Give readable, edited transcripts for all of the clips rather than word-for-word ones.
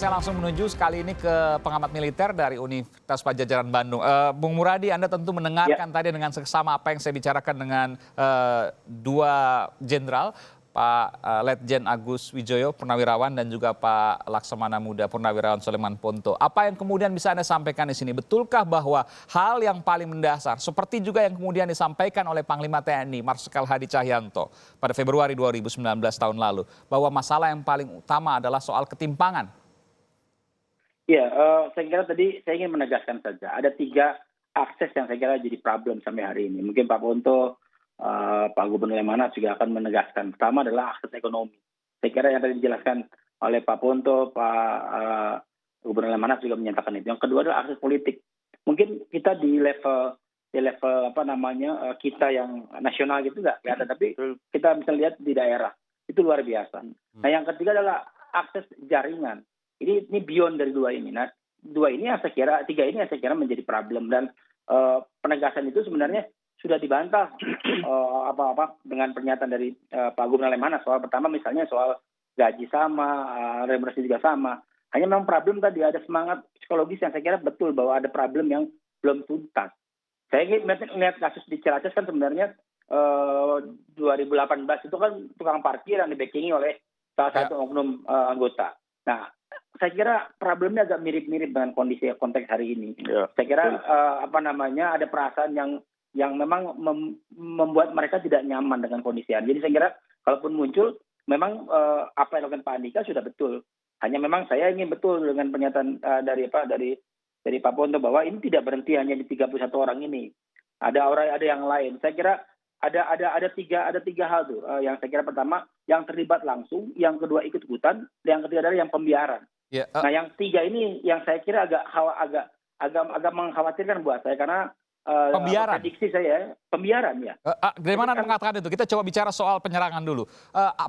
Saya langsung menuju sekali ini ke pengamat militer dari Universitas Padjadjaran Bandung. Bung Muradi, Anda tentu mendengarkan tadi dengan seksama apa yang saya bicarakan dengan dua jenderal, Pak Letjen Agus Wijoyo Purnawirawan dan juga Pak Laksamana Muda Purnawirawan Soleman Ponto. Apa yang kemudian bisa Anda sampaikan di sini? Betulkah bahwa hal yang paling mendasar, seperti juga yang kemudian disampaikan oleh Panglima TNI Marsikal Hadi Cahyanto pada Februari 2019 tahun lalu, bahwa masalah yang paling utama adalah soal ketimpangan? Ya, saya kira tadi saya ingin menegaskan saja ada 3 akses yang saya kira jadi problem sampai hari ini. Mungkin Pak Ponto, Pak Gubernur Lemhanas juga akan menegaskan. Pertama adalah akses ekonomi. Saya kira yang tadi dijelaskan oleh Pak Ponto, Pak Gubernur Lemhanas juga menyatakan itu. Yang kedua adalah akses politik. Mungkin kita di level apa namanya kita yang nasional gitu nggak ada, tapi kita bisa lihat di daerah itu luar biasa. Nah, yang ketiga adalah akses jaringan. Ini beyond dari 2 ini. Nah, 3 ini yang saya kira menjadi problem, dan penegasan itu sebenarnya sudah dibantah dengan pernyataan dari Pak Gubernur Lemhanas. Soal pertama misalnya soal gaji sama, remunerasi juga sama. Hanya memang problem tadi ada semangat psikologis yang saya kira betul bahwa ada problem yang belum tuntas. Saya melihat kasus di Ciracas kan sebenarnya 2018 itu kan tukang parkir yang dibackingi oleh salah satu oknum anggota. Nah, saya kira problemnya agak mirip-mirip dengan kondisi konteks hari ini. Ya. Saya kira ada perasaan yang memang membuat mereka tidak nyaman dengan kondisi. Jadi saya kira kalaupun muncul, memang apa yang dilakukan Pak Andika sudah betul. Hanya memang saya ingin betul dengan pernyataan dari Pak Ponto bahwa ini tidak berhenti hanya di 31 orang ini. Ada yang lain. Saya kira ada tiga hal tuh. Yang saya kira pertama yang terlibat langsung, yang kedua ikut-ikutan, yang ketiga adalah yang pembiaran. Yeah, Nah, yang 3 ini yang saya kira agak mengkhawatirkan buat saya karena pembiaran. Prediksi saya pembiaran ya. Dari mana Anda mengatakan itu? Kita coba bicara soal penyerangan dulu.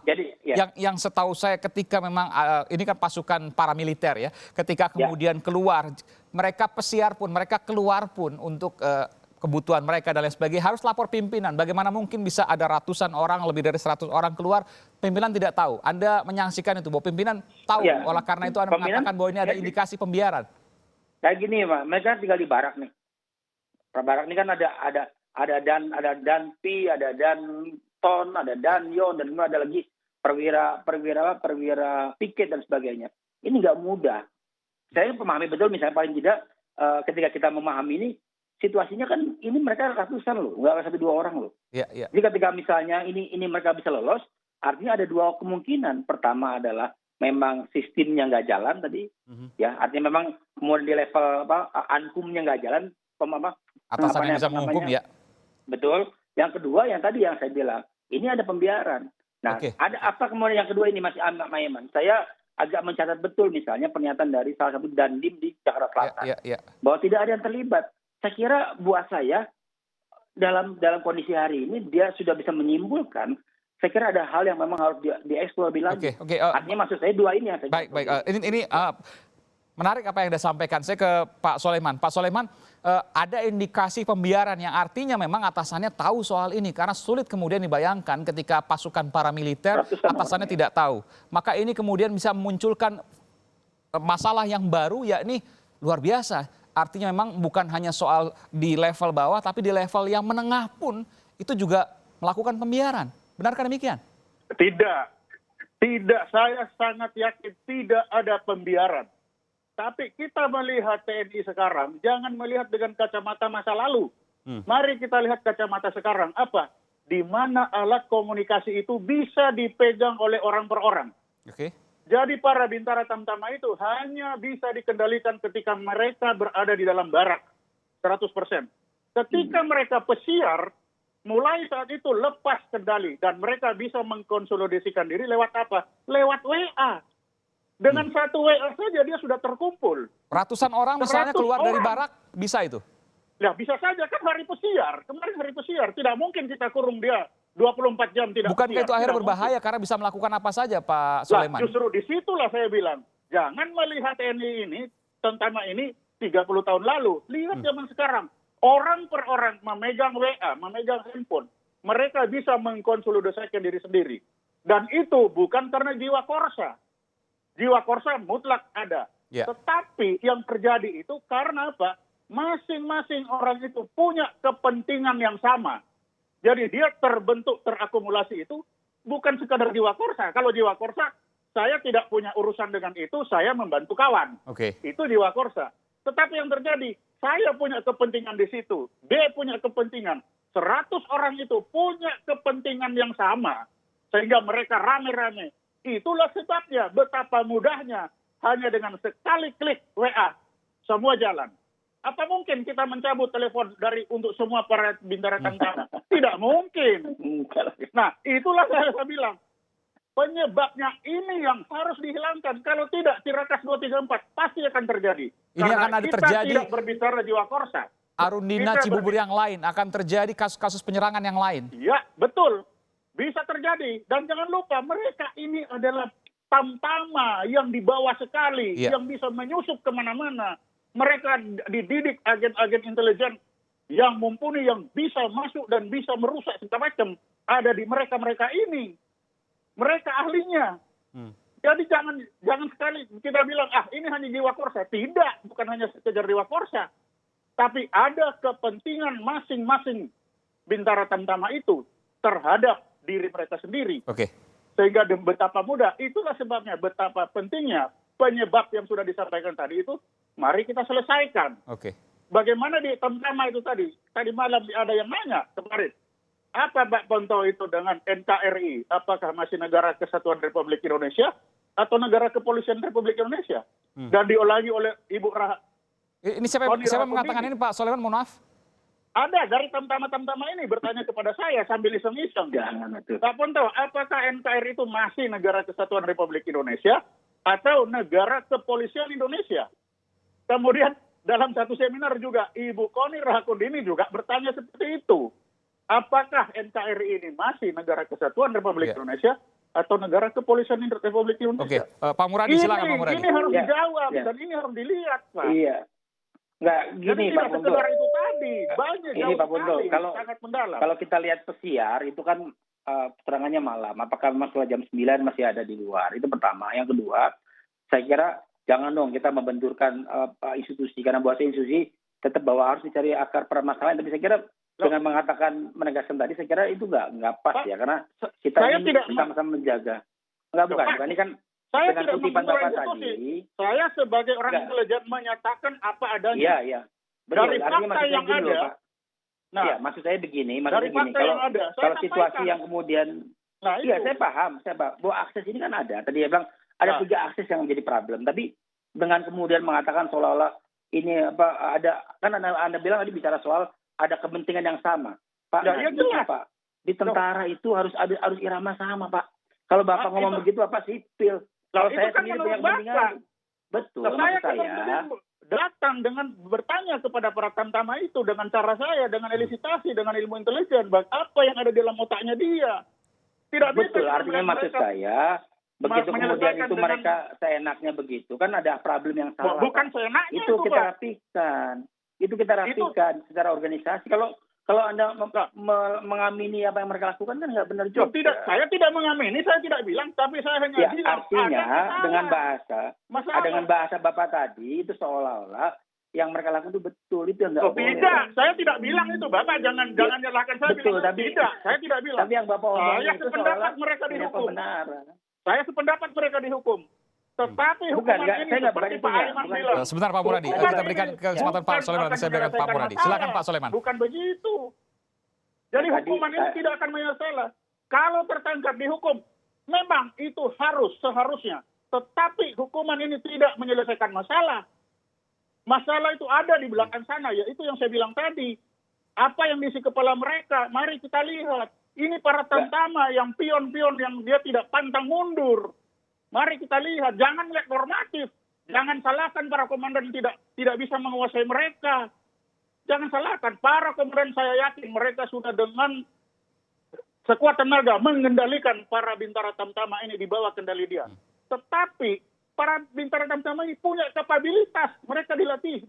Jadi yang setahu saya ketika memang ini kan pasukan paramiliter ya, ketika kemudian keluar, mereka pesiar pun, mereka keluar pun untuk kebutuhan mereka dan lain sebagainya harus lapor pimpinan. Bagaimana mungkin bisa ada ratusan orang, lebih dari 100 orang keluar, pimpinan tidak tahu? Anda menyaksikan itu bahwa pimpinan tahu, oleh karena itu Anda mengatakan bahwa ini ada indikasi pembiaran. Kayak gini, Pak, mereka tinggal di barak nih. Barak ini kan ada danpi, ada danton, ada danyon, dan ada lagi perwira piket dan sebagainya. Ini nggak mudah. Saya memahami betul, misalnya paling tidak ketika kita memahami ini, situasinya kan ini mereka ratusan loh, nggak 1-2 orang loh. Jadi ketika misalnya ini mereka bisa lolos, artinya ada 2 kemungkinan. Pertama adalah memang sistemnya nggak jalan tadi, ya artinya memang kemudian di level ankumnya nggak jalan, atasannya bisa menghukum ya. Betul. Yang kedua yang tadi yang saya bilang, ini ada pembiaran. Nah, ada apa kemudian yang kedua ini Mas Maiman? Saya agak mencatat betul misalnya pernyataan dari salah satu dandim di Jakarta Selatan bahwa tidak ada yang terlibat. Saya kira buat saya dalam kondisi hari ini dia sudah bisa menyimpulkan. Saya kira ada hal yang memang harus dieksplor lebih lanjut. Artinya maksud saya 2 ini yang saya baik. Ini menarik apa yang Anda sampaikan. Saya ke Pak Soleman. Pak Soleman, ada indikasi pembiaran yang artinya memang atasannya tahu soal ini. Karena sulit kemudian dibayangkan ketika pasukan paramiliter atasannya tidak tahu. Maka ini kemudian bisa memunculkan masalah yang baru, yakni luar biasa. Artinya memang bukan hanya soal di level bawah, tapi di level yang menengah pun itu juga melakukan pembiaran. Benarkah demikian? Tidak. Saya sangat yakin tidak ada pembiaran. Tapi kita melihat TNI sekarang, jangan melihat dengan kacamata masa lalu. Mari kita lihat kacamata sekarang. Apa? Di mana alat komunikasi itu bisa dipegang oleh orang per orang. Jadi para bintara tamtama itu hanya bisa dikendalikan ketika mereka berada di dalam barak 100%. Ketika mereka pesiar, mulai saat itu lepas kendali dan mereka bisa mengkonsolidasikan diri lewat apa? Lewat WA. Dengan 1 WA saja dia sudah terkumpul. Ratusan orang misalnya keluar dari barak, bisa itu? Ya bisa saja, kan hari pesiar. Kemarin hari pesiar, tidak mungkin kita kurung dia 24 jam tidak. Bukankah itu akhirnya berbahaya karena bisa melakukan apa saja, Pak Soleman? Justru disitulah saya bilang, jangan melihat TNI ini, tentara ini 30 tahun lalu. Lihat zaman sekarang, orang per orang memegang WA, memegang handphone. Mereka bisa mengkonsolidasikan diri sendiri. Dan itu bukan karena jiwa korsa. Jiwa korsa mutlak ada. Ya. Tetapi yang terjadi itu karena apa? Masing-masing orang itu punya kepentingan yang sama. Jadi dia terbentuk, terakumulasi itu bukan sekadar jiwa korsa. Kalau jiwa korsa, saya tidak punya urusan dengan itu, saya membantu kawan. Oke. Itu jiwa korsa. Tetapi yang terjadi, saya punya kepentingan di situ. Dia punya kepentingan. 100 orang itu punya kepentingan yang sama. Sehingga mereka rame-rame. Itulah sebabnya betapa mudahnya hanya dengan sekali klik WA semua jalan. Apa mungkin kita mencabut telepon untuk semua para bintara tamtama? Tidak mungkin. Nah, itulah saya bilang. Penyebabnya ini yang harus dihilangkan. Kalau tidak, Tirakas 234 pasti akan terjadi. Ini Karena akan ada kita terjadi. tidak berbicara jiwa korsa. Arundina Kita Cibubur yang lain, akan terjadi kasus-kasus penyerangan yang lain. Ya, betul. Bisa terjadi. Dan jangan lupa, mereka ini adalah tamtama yang di bawah sekali, Ya. yang bisa menyusup kemana-mana. Mereka dididik agen-agen intelijen yang mumpuni, yang bisa masuk dan bisa merusak segala macam. Ada di mereka-mereka ini. Mereka ahlinya. Jadi jangan sekali kita bilang, ini hanya jiwa korsa. Tidak, bukan hanya sekedar jiwa korsa. Tapi ada kepentingan masing-masing bintara tamtama itu terhadap diri mereka sendiri. Oke. Sehingga betapa mudah, itulah sebabnya betapa pentingnya penyebab yang sudah disampaikan tadi itu, mari kita selesaikan. Oke. Bagaimana di tamtama itu tadi malam ada yang nanya kemarin, apa Pak Ponto itu dengan NKRI, apakah masih negara kesatuan Republik Indonesia atau negara kepolisian Republik Indonesia? Dan diulangi oleh Ibu Ini siapa yang mengatakan ini, Pak Soleman? Mohon maaf. Ada dari tamtama-tamtama ini bertanya kepada saya sambil iseng-iseng. Jangan itu. Pak Ponto, apakah NKRI itu masih negara kesatuan Republik Indonesia atau negara kepolisian Indonesia? Kemudian dalam satu seminar juga Ibu Koni Rahakundini juga bertanya seperti itu. Apakah NKRI ini masih negara kesatuan Republik Indonesia atau negara kepolisian Republik Indonesia? Oke, Pak Muradi, silakan Pak Muradi. Ini harus Ya, dijawab ya. dan ini harus dilihat, Pak. Iya. Nggak, Jadi gini tidak Pak Ponto. sekedar itu tadi, banyak Ini jauh Pak Ponto, sekali, sangat mendalam. kalau kita lihat pesiar itu kan keterangannya malam. Apakah memang setelah jam 9 masih ada di luar? Itu pertama. Yang kedua, saya kira jangan dong kita membenturkan institusi, karena bahwa institusi tetap bahwa harus dicari akar permasalahan. Tapi saya kira dengan mengatakan menegaskan tadi, saya kira itu nggak pas, Pak, ya, karena kita saya ini tidak sama-sama menjaga. Bukan. Ini kan saya dengan tidak kutipan membentur Bapak institusi. tadi. Saya sebagai orang Enggak. intelijen menyatakan apa adanya. Iya. Dari Artinya fakta maksud saya yang gini loh, ada, Pak. nah, Iya, maksud saya begini. dari Maksudnya gini, fakta kalau yang ada, saya kalau situasi sampaikan. yang kemudian Nah, iya, itu. saya paham bahwa akses ini kan ada. Tadi dia bilang ada Nah. 3 akses yang menjadi problem. Tapi dengan kemudian mengatakan seolah-olah ini ada kan anda bilang tadi bicara soal ada kepentingan yang sama, Pak. Ya, iya jelas. Pak. Di tentara itu harus irama sama, Pak. Kalau Bapak Pak, ngomong itu- begitu Bapak sipil. Kalau itu saya kan sendiri menurut punya kepentingan. Bapak. Betul, Nah, maksud saya. kemudian datang dengan bertanya kepada para tamtama itu dengan cara saya, dengan elisitasi, dengan ilmu intelijen, apa yang ada di dalam otaknya dia. Tidak bisa Betul, kita artinya melihat maksud mereka saya begitu kemudian menyelesaikan itu dengan- mereka seenaknya begitu kan ada problem yang salah. bukan Pak. seenaknya Itu kita Pak. rapikan. Itu kita rapikan secara organisasi. Kalau Anda mengamini apa yang mereka lakukan kan nggak benar Loh, juga. tidak, saya tidak mengamini, saya tidak bilang, tapi saya hanya Ya, bilang artinya ada masalah. dengan bahasa Bapak tadi itu seolah-olah yang mereka lakukan itu betul, itu yang nggak Oh, boleh. tidak, saya tidak bilang itu, Bapak jangan nyalahkan saya. Betul, bilang, tapi tidak, saya tidak bilang. Tapi yang Bapak omongin Saya itu sependapat seolah mereka punya dihukum. pembenaran. Saya sependapat mereka dihukum. Tetapi Bukan, hukuman ini saya nggak seperti bukan Pak itunya, Aiman bukan bilang. itu. Sebentar Pak Muradi, Hukuman kita berikan ini kesempatan Pak bukan Soleman, akan nanti saya berikan ke Pak menyelesaikan Muradi. Silakan masalah. Pak Soleman. Bukan begitu. Jadi Ya, hukuman tadi, ini tidak akan menyelesaikan. Kalau tertangkap dihukum, memang itu seharusnya. Tetapi hukuman ini tidak menyelesaikan masalah. Masalah itu ada di belakang sana, yaitu yang saya bilang tadi. Apa yang diisi kepala mereka, mari kita lihat. Ini para tamtama yang pion-pion yang dia tidak pantang mundur. Mari kita lihat, jangan lihat normatif. Jangan salahkan para komandan tidak bisa menguasai mereka. Jangan salahkan, para komandan saya yakin mereka sudah dengan sekuat tenaga mengendalikan para bintara tamtama ini di bawah kendali dia. Tetapi para bintara tamtama ini punya kapabilitas, mereka dilatih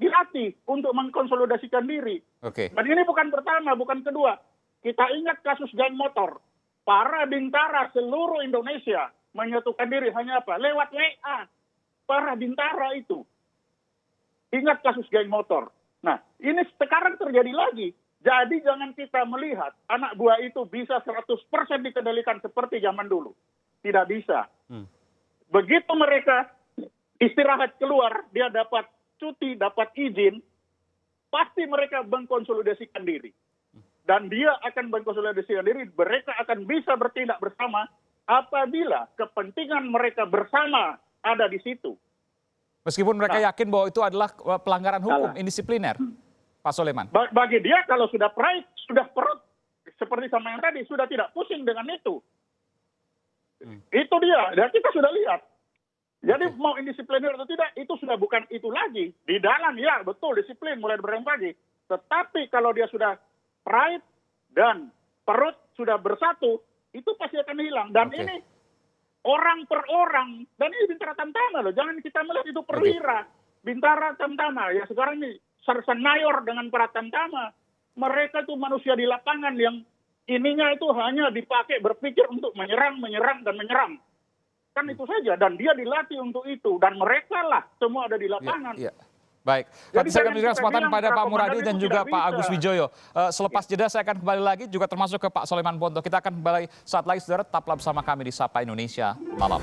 untuk mengkonsolidasikan diri. Oke. Dan ini bukan pertama, bukan kedua. Kita ingat kasus geng motor. Para bintara seluruh Indonesia menyatukan diri hanya apa? Lewat WA. Para bintara itu. Ingat kasus geng motor. Nah, ini sekarang terjadi lagi. Jadi jangan kita melihat anak buah itu bisa 100% dikendalikan seperti zaman dulu. Tidak bisa. Begitu mereka istirahat keluar, dia dapat cuti, dapat izin, pasti mereka mengkonsolidasikan diri. Dan dia akan mengkonsolidasikan diri, mereka akan bisa bertindak bersama apabila kepentingan mereka bersama ada di situ. Meskipun mereka yakin bahwa itu adalah pelanggaran hukum, indisipliner, Pak Soleman. Bagi dia kalau sudah pride, sudah perut, seperti sama yang tadi, sudah tidak pusing dengan itu. Itu dia, dan kita sudah lihat. Jadi mau indisipliner atau tidak, itu sudah bukan itu lagi. Di dalam, ya betul, disiplin mulai dari pagi. Tetapi kalau dia sudah pride dan perut sudah bersatu, itu pasti akan hilang. Dan ini orang per orang, dan ini Bintara Tamtama loh, jangan kita melihat itu perwira. Bintara Tamtama, ya sekarang ini Sersenayor dengan para Tamtama, mereka itu manusia di lapangan yang ininya itu hanya dipakai berpikir untuk menyerang, dan menyerang. Kan itu saja, dan dia dilatih untuk itu, dan mereka lah semua ada di lapangan. Baik, nanti saya akan berikan kesempatan pada Pak Muradi dan juga Pak Agus Wijoyo. Selepas jeda saya akan kembali lagi juga termasuk ke Pak Soleman Ponto. Kita akan kembali saat lagi, saudara, tetaplah bersama kami di Sapa Indonesia Malam.